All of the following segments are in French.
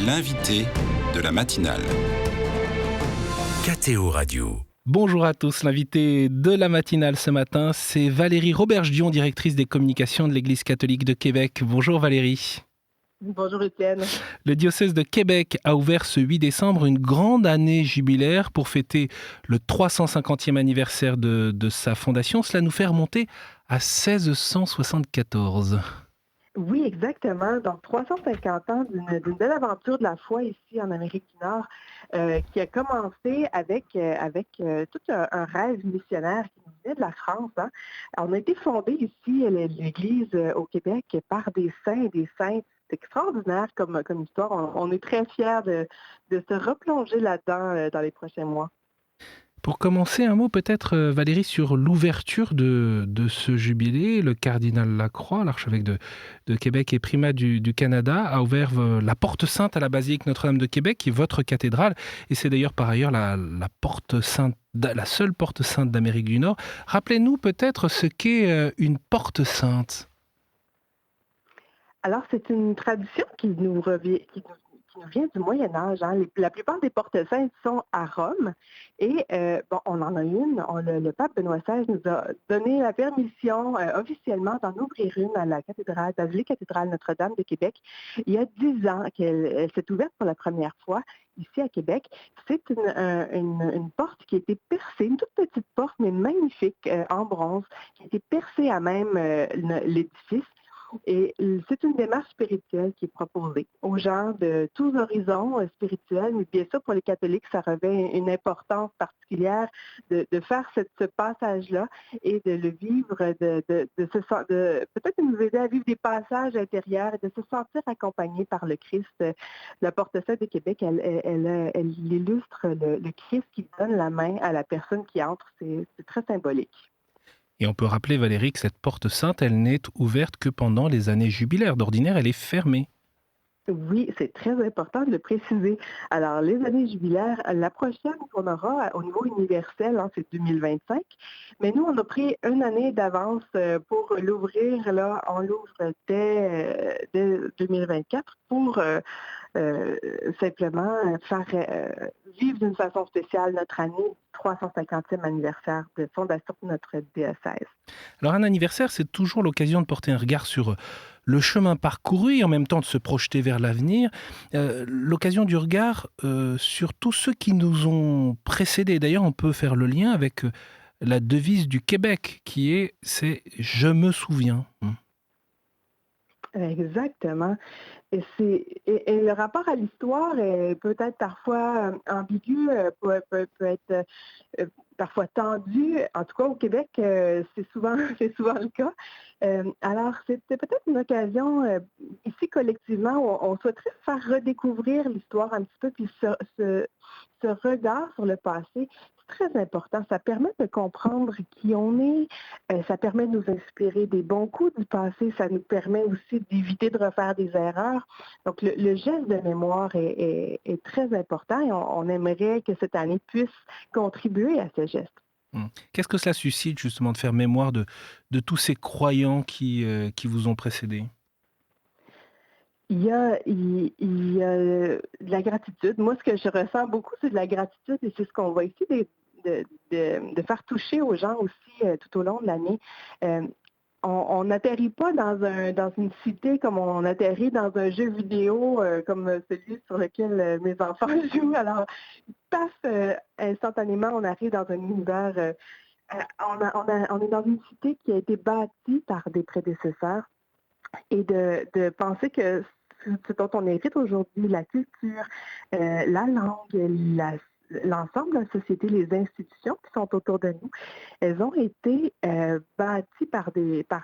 L'invité de la matinale. KTO Radio. Bonjour à tous, l'invité de la matinale ce matin, c'est Valérie Roberge-Dion, directrice des communications de l'Église catholique de Québec. Bonjour Valérie. Bonjour Étienne. Le diocèse de Québec a ouvert ce 8 décembre une grande année jubilaire pour fêter le 350e anniversaire de sa fondation. Cela nous fait remonter à 1674. Oui, exactement. Donc, 350 ans d'une belle aventure de la foi ici en Amérique du Nord qui a commencé avec tout un rêve missionnaire qui nous venait de la France. Hein. On a été fondé ici, l'Église au Québec, par des saints et des saintes. C'est extraordinaire comme histoire. On est très fiers de se replonger là-dedans dans les prochains mois. Pour commencer, un mot peut-être, Valérie, sur l'ouverture de ce jubilé. Le cardinal Lacroix, l'archevêque de Québec et primat du Canada, a ouvert la porte sainte à la basilique Notre-Dame de Québec, qui est votre cathédrale. Et c'est d'ailleurs par ailleurs la porte sainte, la seule porte sainte d'Amérique du Nord. Rappelez-nous peut-être ce qu'est une porte sainte. Alors, c'est une tradition qui nous vient du Moyen Âge. Hein. La plupart des portes saintes sont à Rome. Et on en a une. Le pape Benoît XVI nous a donné la permission officiellement d'en ouvrir une à la basilique cathédrale Notre-Dame de Québec. Il y a 10 ans qu'elle s'est ouverte pour la première fois ici à Québec. C'est une porte qui a été percée, une toute petite porte, mais magnifique, en bronze, qui a été percée à même l'édifice. Et c'est une démarche spirituelle qui est proposée aux gens de tous horizons spirituels, mais bien sûr, pour les catholiques, ça revêt une importance particulière de faire ce passage-là et de le vivre, peut-être nous aider à vivre des passages intérieurs et de se sentir accompagné par le Christ. La Porte Sainte de Québec, elle illustre le Christ qui donne la main à la personne qui entre. C'est très symbolique. Et on peut rappeler, Valérie, que cette porte sainte, elle n'est ouverte que pendant les années jubilaires. D'ordinaire, elle est fermée. Oui, c'est très important de le préciser. Alors, les années jubilaires, la prochaine qu'on aura au niveau universel, hein, c'est 2025. Mais nous, on a pris une année d'avance pour l'ouvrir. Là, on l'ouvre dès 2024 pour simplement faire vivre d'une façon spéciale notre année 350e anniversaire de fondation de notre diocèse. Alors un anniversaire, c'est toujours l'occasion de porter un regard sur le chemin parcouru et en même temps de se projeter vers l'avenir. L'occasion du regard sur tous ceux qui nous ont précédés. D'ailleurs, on peut faire le lien avec la devise du Québec c'est « Je me souviens ». Exactement. Et le rapport à l'histoire est peut-être parfois ambigu, peut être parfois tendu. En tout cas, au Québec, c'est souvent le cas. Alors, c'était peut-être une occasion, ici collectivement, on souhaiterait faire redécouvrir l'histoire un petit peu, puis ce regard sur le passé. C'est très important. Ça permet de comprendre qui on est. Ça permet de nous inspirer des bons coups du passé. Ça nous permet aussi d'éviter de refaire des erreurs. Donc, le geste de mémoire est très important et on aimerait que cette année puisse contribuer à ce geste. Qu'est-ce que cela suscite justement de faire mémoire de tous ces croyants qui vous ont précédés? Il y a de la gratitude. Moi, ce que je ressens beaucoup, c'est de la gratitude et c'est ce qu'on va essayer de faire toucher aux gens aussi tout au long de l'année. On n'atterrit pas dans une cité comme on atterrit dans un jeu vidéo comme celui sur lequel mes enfants jouent. Alors, paf, instantanément, on arrive dans un univers. On est dans une cité qui a été bâtie par des prédécesseurs et de penser que ce dont on hérite aujourd'hui, la culture, la langue, l'ensemble de la société, les institutions qui sont autour de nous, elles ont été bâties par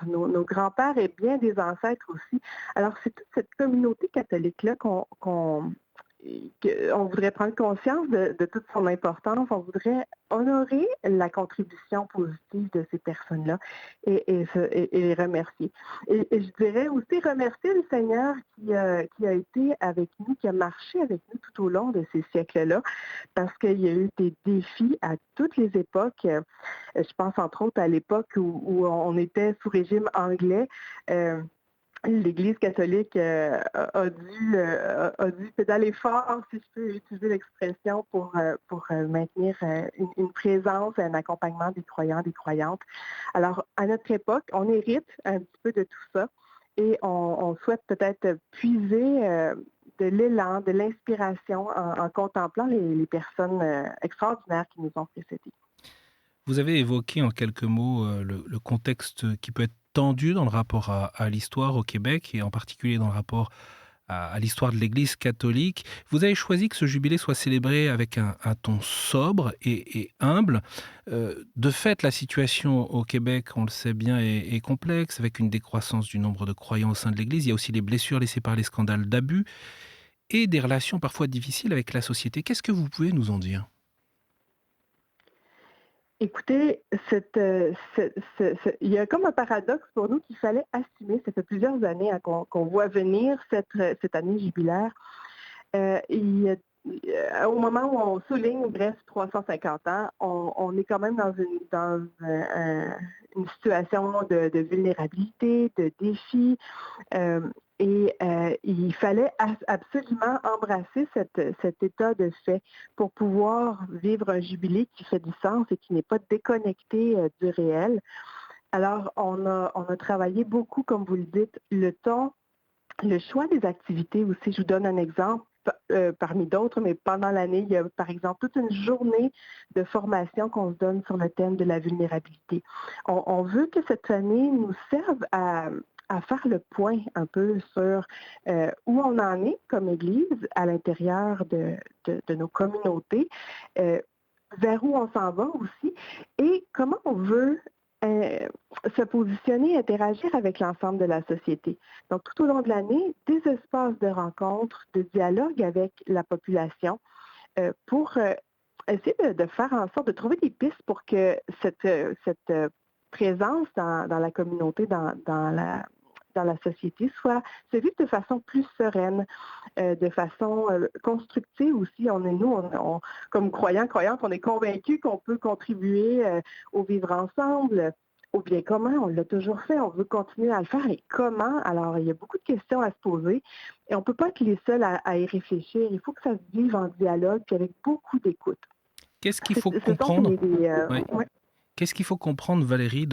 nos grands-pères et bien des ancêtres aussi. Alors, c'est toute cette communauté catholique-là qu'on voudrait prendre conscience de toute son importance. On voudrait honorer la contribution positive de ces personnes-là et les remercier. Et je dirais aussi remercier le Seigneur qui a été avec nous, qui a marché avec nous tout au long de ces siècles-là, parce qu'il y a eu des défis à toutes les époques. Je pense entre autres à l'époque où on était sous régime anglais. l'Église catholique a dû pédaler fort, si je peux utiliser l'expression, pour maintenir une présence, un accompagnement des croyants, des croyantes. Alors, à notre époque, on hérite un petit peu de tout ça et on souhaite peut-être puiser de l'élan, de l'inspiration en contemplant les personnes extraordinaires qui nous ont précédés. Vous avez évoqué en quelques mots le contexte qui peut être tendu dans le rapport à l'histoire au Québec et en particulier dans le rapport à l'histoire de l'Église catholique. Vous avez choisi que ce jubilé soit célébré avec un ton sobre et humble. De fait, la situation au Québec, on le sait bien, est complexe, avec une décroissance du nombre de croyants au sein de l'Église. Il y a aussi les blessures laissées par les scandales d'abus et des relations parfois difficiles avec la société. Qu'est-ce que vous pouvez nous en dire? Écoutez, il y a comme un paradoxe pour nous qu'il fallait assumer. Ça fait plusieurs années qu'on voit venir cette année jubilaire. Au moment où on souligne bref 350 ans, on est quand même une situation de vulnérabilité, de défi. Il fallait absolument embrasser cet état de fait pour pouvoir vivre un jubilé qui fait du sens et qui n'est pas déconnecté du réel. Alors, on a travaillé beaucoup, comme vous le dites, le ton, le choix des activités aussi. Je vous donne un exemple. Parmi d'autres, mais pendant l'année, il y a par exemple toute une journée de formation qu'on se donne sur le thème de la vulnérabilité. On veut que cette année nous serve à faire le point un peu sur où on en est comme Église à l'intérieur de nos communautés, vers où on s'en va aussi et comment on veut se positionner, interagir avec l'ensemble de la société. Donc, tout au long de l'année, des espaces de rencontre, de dialogue avec la population pour essayer de faire en sorte de trouver des pistes pour que cette présence dans la communauté, dans la société, se vive de façon plus sereine, de façon constructive aussi. Comme croyants, croyantes, on est convaincus qu'on peut contribuer au vivre ensemble, au bien commun. On l'a toujours fait, on veut continuer à le faire. Et comment? Alors, il y a beaucoup de questions à se poser et on ne peut pas être les seuls à y réfléchir. Il faut que ça se vive en dialogue et avec beaucoup d'écoute. Qu'est-ce qu'il faut Ce sont comprendre? Ouais. ouais. Qu'est-ce qu'il faut comprendre, Valérie,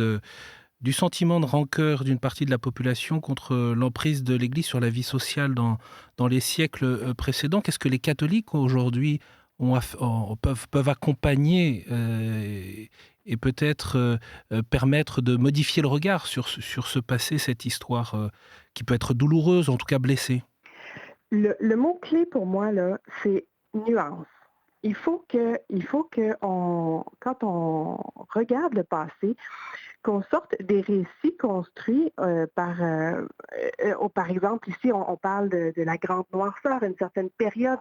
du sentiment de rancœur d'une partie de la population contre l'emprise de l'Église sur la vie sociale dans les siècles précédents? Qu'est-ce que les catholiques aujourd'hui peuvent accompagner et peut-être permettre de modifier le regard sur ce passé, cette histoire qui peut être douloureuse, en tout cas blessée? Le mot-clé pour moi, là, c'est nuance. Il faut que quand on regarde le passé, qu'on sorte des récits construits par exemple, ici, on parle de la grande noirceur, une certaine période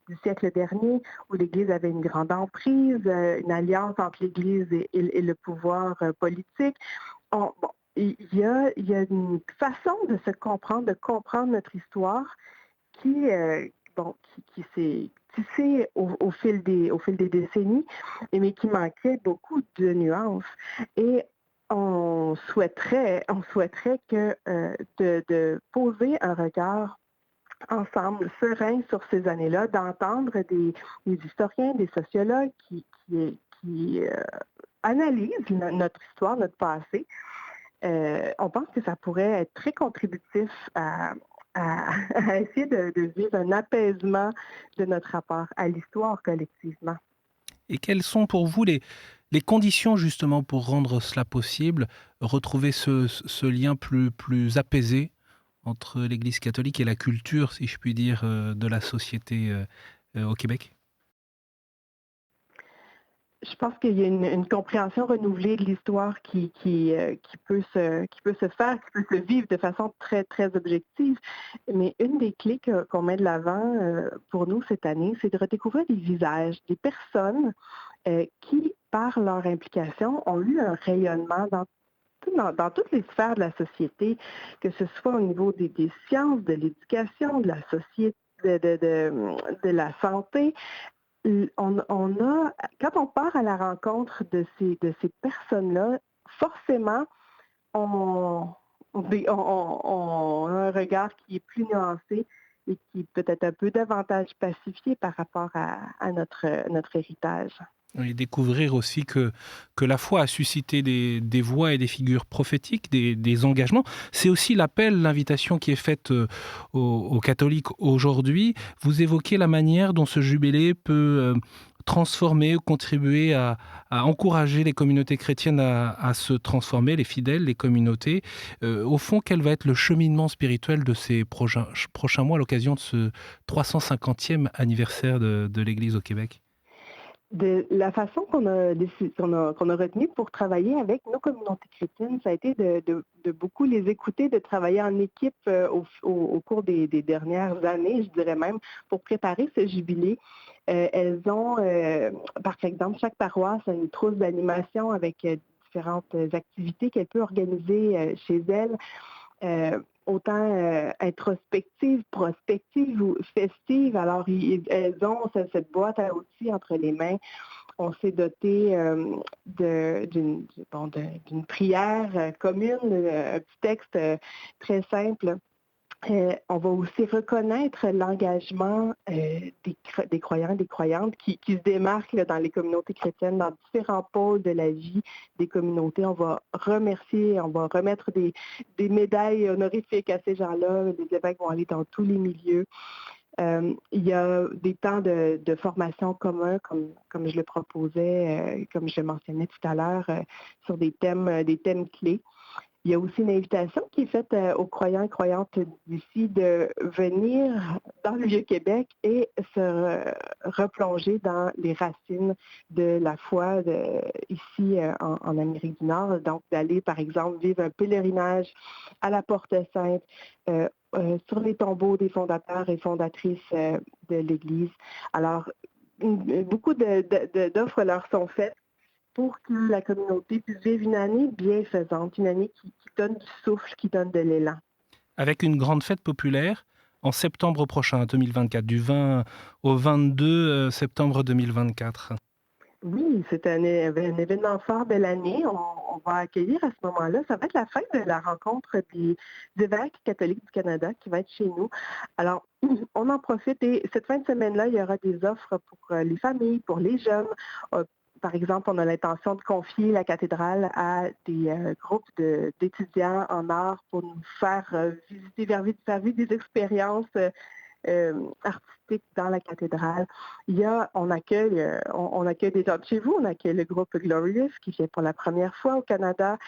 du siècle dernier où l'Église avait une grande emprise, une alliance entre l'Église et le pouvoir politique. Il y a une façon de se comprendre, de comprendre notre histoire qui s'est tissée au fil des décennies, mais qui manquait beaucoup de nuances. Et on souhaiterait que de poser un regard ensemble, serein sur ces années-là, d'entendre des historiens, des sociologues qui analysent notre histoire, notre passé. On pense que ça pourrait être très contributif à essayer de vivre un apaisement de notre rapport à l'histoire collectivement. Et quelles sont pour vous les conditions justement pour rendre cela possible, retrouver ce lien plus apaisé entre l'Église catholique et la culture, si je puis dire, de la société au Québec? Je pense qu'il y a une compréhension renouvelée de l'histoire qui peut se faire, qui peut se vivre de façon très, très objective. Mais une des clés qu'on met de l'avant pour nous cette année, c'est de redécouvrir des visages, des personnes qui, par leur implication, ont eu un rayonnement dans toutes les sphères de la société, que ce soit au niveau des sciences, de l'éducation, de la société, de la santé. Quand on part à la rencontre de ces personnes-là, forcément, on on a un regard qui est plus nuancé et qui est peut-être un peu davantage pacifié par rapport à notre héritage. Et découvrir aussi que la foi a suscité des voix et des figures prophétiques, des engagements. C'est aussi l'appel, l'invitation qui est faite aux catholiques aujourd'hui. Vous évoquez la manière dont ce jubilé peut transformer ou contribuer à encourager les communautés chrétiennes à se transformer, les fidèles, les communautés. Au fond, quel va être le cheminement spirituel de ces prochains mois à l'occasion de ce 350e anniversaire de l'Église au Québec? De la façon qu'on a retenue pour travailler avec nos communautés chrétiennes, ça a été de beaucoup les écouter, de travailler en équipe au cours des dernières années, je dirais même, pour préparer ce jubilé. Elles ont, par exemple, chaque paroisse a une trousse d'animation avec différentes activités qu'elle peut organiser chez elle. Autant introspective, prospective ou festive. Alors, elles ont cette boîte à outils entre les mains. On s'est doté d'une prière commune, un petit texte très simple. On va aussi reconnaître l'engagement des croyants et des croyantes qui se démarquent là, dans les communautés chrétiennes, dans différents pôles de la vie des communautés. On va remercier, on va remettre des médailles honorifiques à ces gens-là. Les évêques vont aller dans tous les milieux. Il y a des temps de formation communs, comme je le proposais, comme je le mentionnais tout à l'heure, sur des thèmes clés. Il y a aussi une invitation qui est faite aux croyants et croyantes d'ici de venir dans le Vieux-Québec et se replonger dans les racines de la foi ici en Amérique du Nord. Donc, d'aller, par exemple, vivre un pèlerinage à la Porte-Sainte, sur les tombeaux des fondateurs et fondatrices de l'Église. Alors, beaucoup d'offres leur sont faites pour que la communauté puisse vivre une année bienfaisante, une année qui donne du souffle, qui donne de l'élan. Avec une grande fête populaire en septembre prochain, 2024, du 20 au 22 septembre 2024. Oui, c'est un événement fort de l'année. On va accueillir à ce moment-là, ça va être la fin de la rencontre des évêques catholiques du Canada qui va être chez nous. Alors, on en profite et cette fin de semaine-là, il y aura des offres pour les familles, pour les jeunes. Par exemple, on a l'intention de confier la cathédrale à des groupes d'étudiants en art pour nous faire faire vivre des expériences artistiques dans la cathédrale. On accueille des gens de chez vous, on accueille le groupe Glorious qui vient pour la première fois au Canada.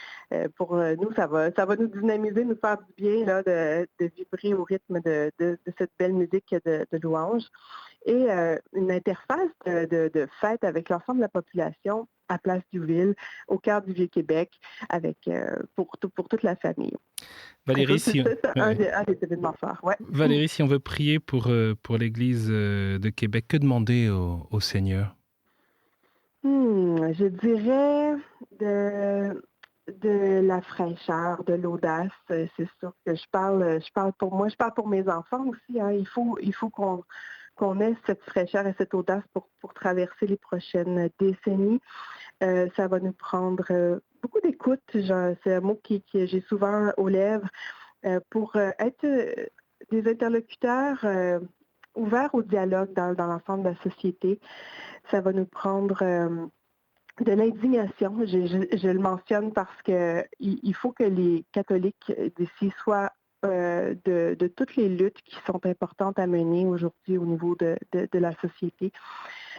Pour nous, ça va nous dynamiser, nous faire du bien là, de vibrer au rythme de cette belle musique de louange. Et une interface de fête avec l'ensemble de la population à Place Duville, au cœur du Vieux-Québec, pour toute la famille. Valérie, c'est un des événements forts. Ouais. Valérie, si on veut prier pour l'Église de Québec, que demander au Seigneur? Je dirais de la fraîcheur, de l'audace. C'est sûr que je parle pour moi, je parle pour mes enfants aussi. Hein. Il faut qu'on ait cette fraîcheur et cette audace pour traverser les prochaines décennies. Ça va nous prendre beaucoup d'écoute. C'est un mot que j'ai souvent aux lèvres pour être des interlocuteurs ouverts au dialogue dans l'ensemble de la société. Ça va nous prendre de l'indignation. Je le mentionne parce que il faut que les catholiques d'ici soient de toutes les luttes qui sont importantes à mener aujourd'hui au niveau de la société.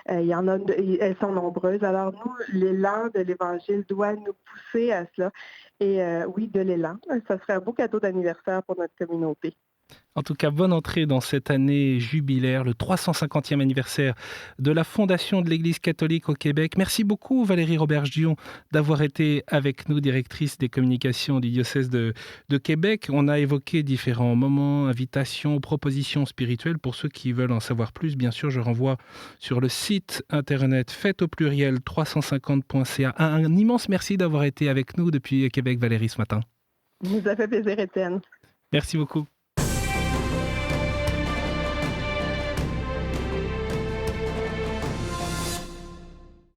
Il y en a, elles sont nombreuses. Alors nous, l'élan de l'Évangile doit nous pousser à cela. Et oui, de l'élan. Ça serait un beau cadeau d'anniversaire pour notre communauté. En tout cas, bonne entrée dans cette année jubilaire, le 350e anniversaire de la fondation de l'Église catholique au Québec. Merci beaucoup Valérie Roberge-Dion d'avoir été avec nous, directrice des communications du diocèse de Québec. On a évoqué différents moments, invitations, propositions spirituelles. Pour ceux qui veulent en savoir plus, bien sûr, je renvoie sur le site internet fête au pluriel 350.ca. Un immense merci d'avoir été avec nous depuis Québec, Valérie, ce matin. Nous a fait plaisir, Étienne. Merci beaucoup.